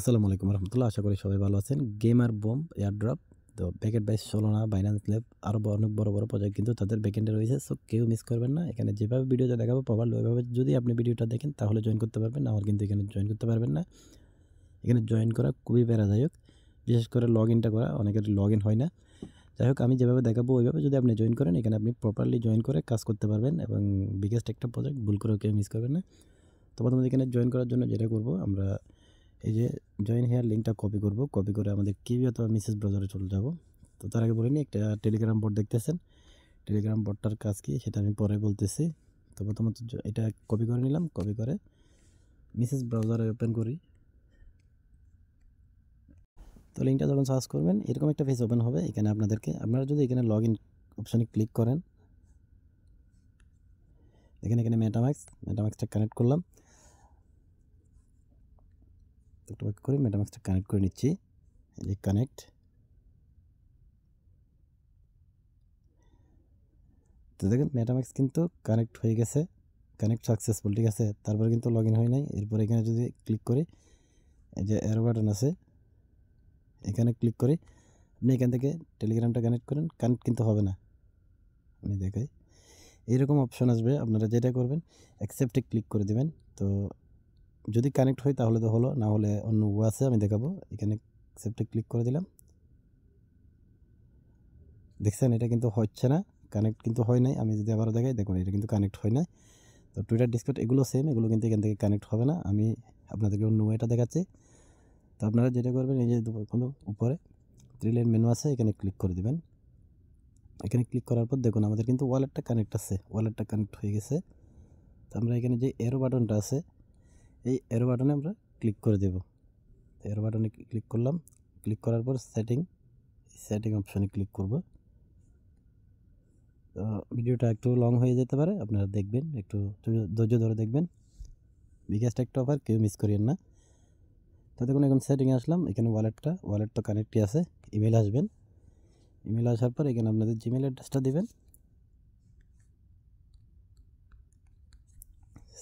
আসসালামু আলাইকুম রহমতুল্লাহ। আশা করি সবাই ভালো আছেন। গেমার বুম এয়ারড্রপ তো backed by Solana, Binance lab আরও অনেক বড় বড় প্রজেক্ট কিন্তু তাদের ব্যাকেন্ডে রয়েছে। সো কেউ মিস করবেন না। এখানে যেভাবে ভিডিওটা দেখাবো প্রপারলি ওইভাবে যদি আপনি ভিডিওটা দেখেন তাহলে জয়েন করতে পারবেন, না হলে কিন্তু এখানে জয়েন করতে পারবেন না। এখানে জয়েন করা খুবই প্যারাদায়ক, বিশেষ করে লগ ইনটা করা অনেকের লগ ইন হয় না। যাই হোক, আমি যেভাবে দেখাবো ওইভাবে যদি আপনি জয়েন করেন এখানে আপনি প্রপারলি জয়েন করে কাজ করতে পারবেন এবং বিগেস্ট একটা প্রজেক্ট ভুল করে কেউ মিস করবেন না। তো প্রথমে এখানে জয়েন করার জন্য যেটা করব, আমরা এই যে জয়েন হেয়ার লিঙ্কটা কপি করব। কপি করে আমাদের কিউই অথবা মেসেজ ব্রাউজারে চলে যাব। তো তার আগে বলে নিই, একটা টেলিগ্রাম বট দেখতেছেন, টেলিগ্রাম বটটার কাজ কি সেটা আমি পরে বলতেছি। তো প্রথমত এটা কপি করে নিলাম, কপি করে মেসেজ ব্রাউজারে ওপেন করি। তো লিঙ্কটা যখন সার্চ করবেন এরকম একটা পেজ ওপেন হবে। এখানে আপনারা যদি এখানে লগ ইন অপশানে ক্লিক করেন, দেখেন এখানে মেটাম্যাক্সটা কানেক্ট করলাম। একটু ওয়েট করি, মেটাম্যাক্সটা কানেক্ট করে নিচ্ছি। এই যে কানেক্ট। তো দেখেন মেটাম্যাক্স কিন্তু কানেক্ট হয়ে গেছে, কানেক্ট সাকসেসফুল, ঠিক আছে। তারপরে কিন্তু লগ ইন হয় নাই। এরপর এখানে যদি ক্লিক করি, এই যে অ্যারো বাটন আছে, এখানে ক্লিক করি। আপনি এখান থেকে টেলিগ্রামটা কানেক্ট করেন, কানেক্ট কিন্তু হবে না। আমি দেখাই, এইরকম অপশন আসবে। আপনারা যেটা করবেন অ্যাকসেপ্টে ক্লিক করে দেবেন। তো যদি কানেক্ট হয় তাহলে তো হলো, না হলে অন্য ওয়ে আছে, আমি দেখাবো। এখানে অ্যাকসেপ্টে ক্লিক করে দিলাম। দেখছেন এটা কিন্তু হচ্ছে না, কানেক্ট কিন্তু হয় নাই। আমি যদি আবারও দেখাই, দেখুন এটা কিন্তু কানেক্ট হয় না। তো টুইটার, ডিসকর্ড এগুলো সেম, এগুলো কিন্তু এখান থেকে কানেক্ট হবে না। আমি আপনাদেরকে অন্য ওয়েটা দেখাচ্ছি। তো আপনারা যেটা করবেন, এই যে উপরে থ্রি লাইন মেনু আছে, এখানে ক্লিক করে দেবেন। এখানে ক্লিক করার পর দেখুন আমাদের কিন্তু ওয়ালেটটা কানেক্ট আছে, ওয়ালেটটা কানেক্ট হয়ে গেছে। তো আমরা এখানে যে এরো বাটনটা আছে, এই এরো বাটনে আমরা ক্লিক করে দেব। এরো বাটনে ক্লিক করলাম। ক্লিক করার পর সেটিং অপশানে ক্লিক করব। তো ভিডিওটা একটু লং হয়ে যেতে পারে, আপনারা দেখবেন, একটু ধৈর্য ধরে দেখবেন। বিগেস্ট একটা অফার, কেউ মিস করিয়েন না। তো দেখুন এখন সেটিংয়ে আসলাম। এখানে ওয়ালেট তো কানেক্টই আছে। ইমেল আসবেন, ইমেল আসার পর এখানে আপনাদের জিমেল অ্যাড্রেসটা দেবেন।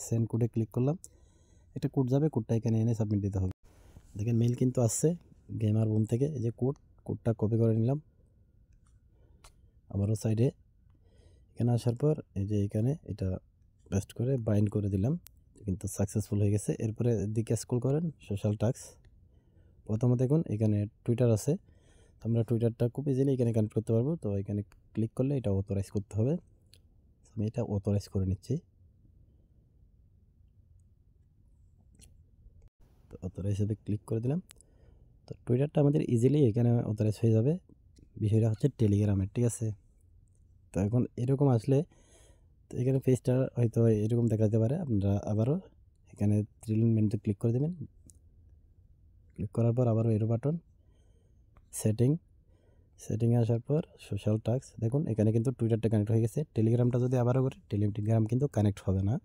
সেন্ড কোডে ক্লিক করলাম। একটা কোড যাবে, কোডটা এখানে এনে সাবমিট দিতে হবে। দেখেন মেল কিন্তু আসছে গেমার বুম থেকে। এই যে কোডটা কপি করে নিলাম। আবারও সাইডে এখানে আসার পর এই যে এখানে এটা পেস্ট করে বাইন্ড করে দিলাম, কিন্তু সাকসেসফুল হয়ে গেছে। এরপরে দিকে স্ক্রল করেন, সোশ্যাল টাস্ক। প্রথমে দেখুন এখানে টুইটার আছে, আমরা টুইটারটা খুব ইজিলি এখানে কানেক্ট করতে পারবো। তো এখানে ক্লিক করলে এটা অথরাইজ করতে হবে। আমি এটা অথরাইজ করে নিচ্ছি। তো অথরাইজ হিসেবে ক্লিক করে দিলাম। তো টুইটারটা আমাদের ইজিলি এখানে অথরাইজ হয়ে যাবে। বিষয়টা হচ্ছে টেলিগ্রামের, ঠিক আছে। তো এখন এরকম আসলে, তো এখানে পেজটা হয়তো এরকম দেখাতে পারে। আপনারা আবারও এখানে থ্রি লাইন মেনুতে ক্লিক করে দেবেন। ক্লিক করার পর আবারও এরো বাটন, সেটিংয়ে আসার পর সোশ্যাল টাস্ক। দেখুন এখানে কিন্তু টুইটারটা কানেক্ট হয়ে গেছে। টেলিগ্রামটা যদি আবারও করি, টেলিগ্রাম কিন্তু কানেক্ট হবে না।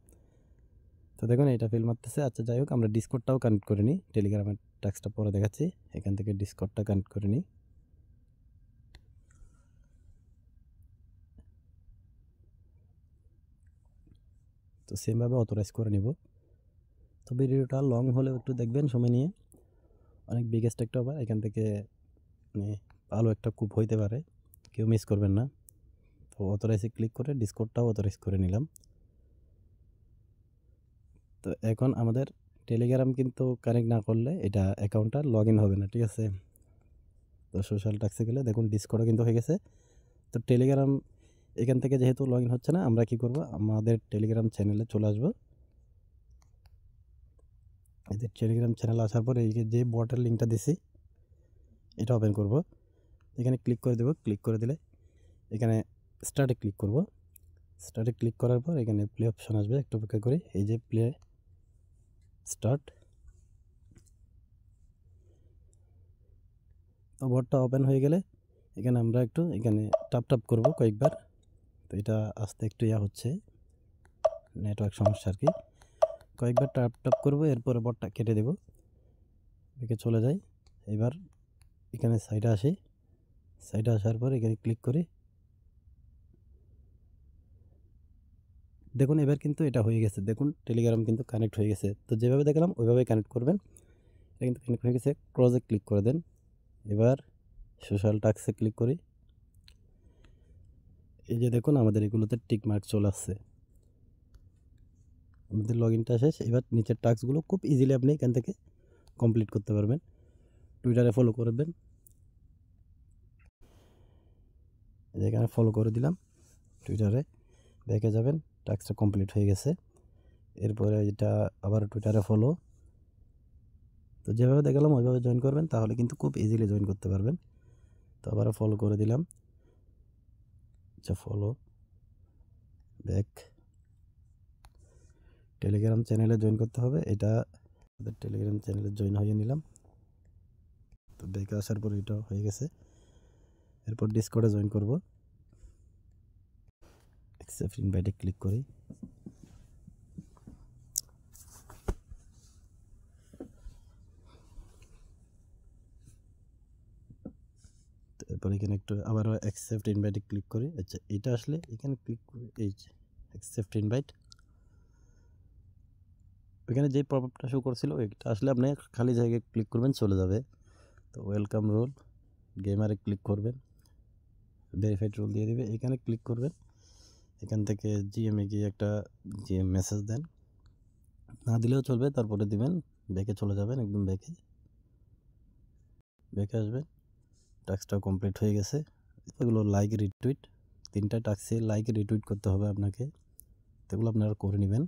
তো দেখুন এটা ফেল মারতেছে। আচ্ছা যাই হোক, আমরা ডিসকর্ডটাও কানেক্ট করে নিই। টেলিগ্রামের টাস্কটা পরে দেখাচ্ছি। এখান থেকে ডিসকর্ডটা কানেক্ট করে নিই। তো সেমভাবে অথরাইজ করে নিব। তো ভিডিওটা লং হলেও একটু দেখবেন সময় নিয়ে। অনেক বিগেস্ট একটা অফার, এখান থেকে মানে ভালো একটা কুপ হইতে পারে, কেউ মিস করবেন না। তো অথরাইজে ক্লিক করে ডিসকর্ডটাও অথরাইজ করে নিলাম। তো এখন আমাদের টেলিগ্রাম কিন্তু কানেক্ট না করলে এটা অ্যাকাউন্টটা লগ ইন হবে না, ঠিক আছে। তো সোশ্যাল টাস্কে গেলে দেখুন ডিসকর্ডও কিন্তু হয়ে গেছে। তো টেলিগ্রাম এখান থেকে যেহেতু লগ ইন হচ্ছে না, আমরা কি করব, আমাদের টেলিগ্রাম চ্যানেলে চলে আসবো। এদের টেলিগ্রাম চ্যানেল আসার পর এই যে বটের লিঙ্কটা দিছি এটা ওপেন করব। এখানে ক্লিক করে দেব। ক্লিক করে দিলে এখানে স্টার্টে ক্লিক করব। স্টার্টে ক্লিক করার পর এখানে প্লে অপশন আসবে, একটু অপেক্ষা করি। এই যে প্লে স্টার্ট। তো বটটা ওপেন হয়ে গেলে এখানে আমরা একটু এখানে টাপ করব কয়েকবার। তো এটা আস্তে একটু হচ্ছে, নেটওয়ার্ক সমস্যা আর কি। কয়েকবার টাপ করব, এরপরে বটটা কেটে দেব। এদিকে চলে যাই। এবার এখানে সাইডে আসি। সাইডে আসার পর এখানে ক্লিক করি। দেখুন এবার কিন্তু এটা হয়ে গেছে। দেখুন টেলিগ্রাম কিন্তু কানেক্ট হয়ে গেছে। তো যেভাবে দেখলাম ওইভাবে কানেক্ট করবেন। এটা কিন্তু কানেক্ট হয়ে গেছে। ক্লোজে ক্লিক করে দেন। এবার সোশ্যাল টাস্কে ক্লিক করি। এই যে দেখুন আমাদের এগুলোতে টিক মার্ক চলে আসছে। আমাদের লগইনটা শেষ। এবার নিচের টাস্কগুলো খুব ইজিলি আপনি এখান থেকে কমপ্লিট করতে পারবেন। টুইটারে ফলো করবেন, এখানে ফলো করে দিলাম। টুইটারে ব্যাকে যাবেন, টাস্কটা কমপ্লিট হয়ে গেছে। এরপরে এটা আবার টুইটারে ফলো। তো যেভাবে দেখালাম ওইভাবে জয়েন করবেন, তাহলে কিন্তু খুব ইজিলি জয়েন করতে পারবেন। তো আবারও ফলো করে দিলাম। আচ্ছা, ফলো ব্যাক। টেলিগ্রাম চ্যানেলে জয়েন করতে হবে, এটা আমাদের টেলিগ্রাম চ্যানেলে জয়েন হয়ে নিলাম। তো ব্যাকে আসার পর এটা হয়ে গেছে। এরপর ডিসকর্ডে জয়েন করব। অ্যাকসেপ্ট ইনভাইটে ক্লিক করি। এরপর এখানে একটু আবারও অ্যাকসেপ্ট ইনভাইটে ক্লিক করি। আচ্ছা, এটা আসলে এখানে ক্লিক করে এই যে অ্যাকসেপ্ট ইনভাইট, ওইখানে যে পপআপটা শো করছিল ওইটা আসলে আপনি খালি জায়গায় ক্লিক করবেন, চলে যাবে। তো ওয়েলকাম রোল গেমারে ক্লিক করবেন, ভেরিফাইড রোল দিয়ে দিবে। এখানে ক্লিক করবেন, এখান থেকে জিএমে গিয়ে একটা জিএম মেসেজ দেন, না দিলেও চলবে, তারপরে দিবেন। ব্যাকে চলে যাবেন, একদম ব্যাকে আসবেন। টাস্কটা কমপ্লিট হয়ে গেছে। এগুলো লাইক রিটুইট, 3টা টাস্কে লাইক রিটুইট করতে হবে আপনাকে, এগুলো আপনারা করে নেবেন।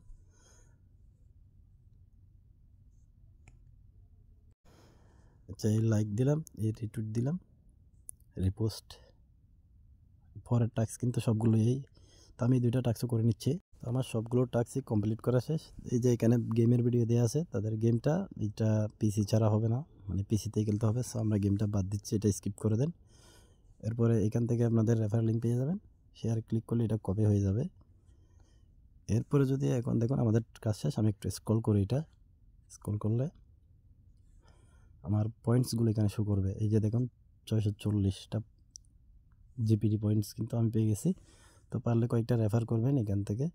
আচ্ছা, এই লাইক দিলাম, এই রিটুইট দিলাম, রিপোস্ট। পরের টাস্ক কিন্তু সবগুলো এই, তো আমি 2টা টাস্কও করে নিচ্ছি। তো আমার সবগুলো টাস্কই কমপ্লিট করা শেষ। এই যে এখানে গেমের ভিডিও দেওয়া আছে, তাদের গেমটা এটা পিসি ছাড়া হবে না, মানে পিসিতেই খেলতে হবে। সো আমরা গেমটা বাদ দিচ্ছি, এটা স্কিপ করে দেন। এরপরে এখান থেকে আপনাদের রেফার লিঙ্ক পেয়ে যাবেন, শেয়ার ক্লিক করলে এটা কপি হয়ে যাবে। এরপরে যদি এখন দেখুন আমাদের কাজ শেষ, আমি একটু স্ক্রল করি, এটা স্ক্রল করলে আমার পয়েন্টসগুলো এখানে শো করবে। এই যে দেখুন 640টা জিপিডি পয়েন্টস কিন্তু আমি পেয়ে গেছি। তো পারলে কয়েকটা রেফার করবেন এখান থেকে।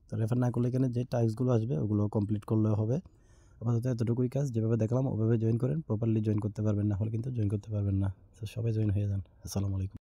তো রেফার না করলে এখানে যে টাস্কগুলো আসবে ওগুলো কমপ্লিট করলেও হবে। আপাতত এতটুকুই কাজ, যেভাবে দেখলাম ওভাবে জয়েন করেন, প্রপারলি জয়েন করতে পারবেন, না হলে কিন্তু জয়েন করতে পারবেন না। তো সবাই জয়েন হয়ে যান। আসসালামু আলাইকুম।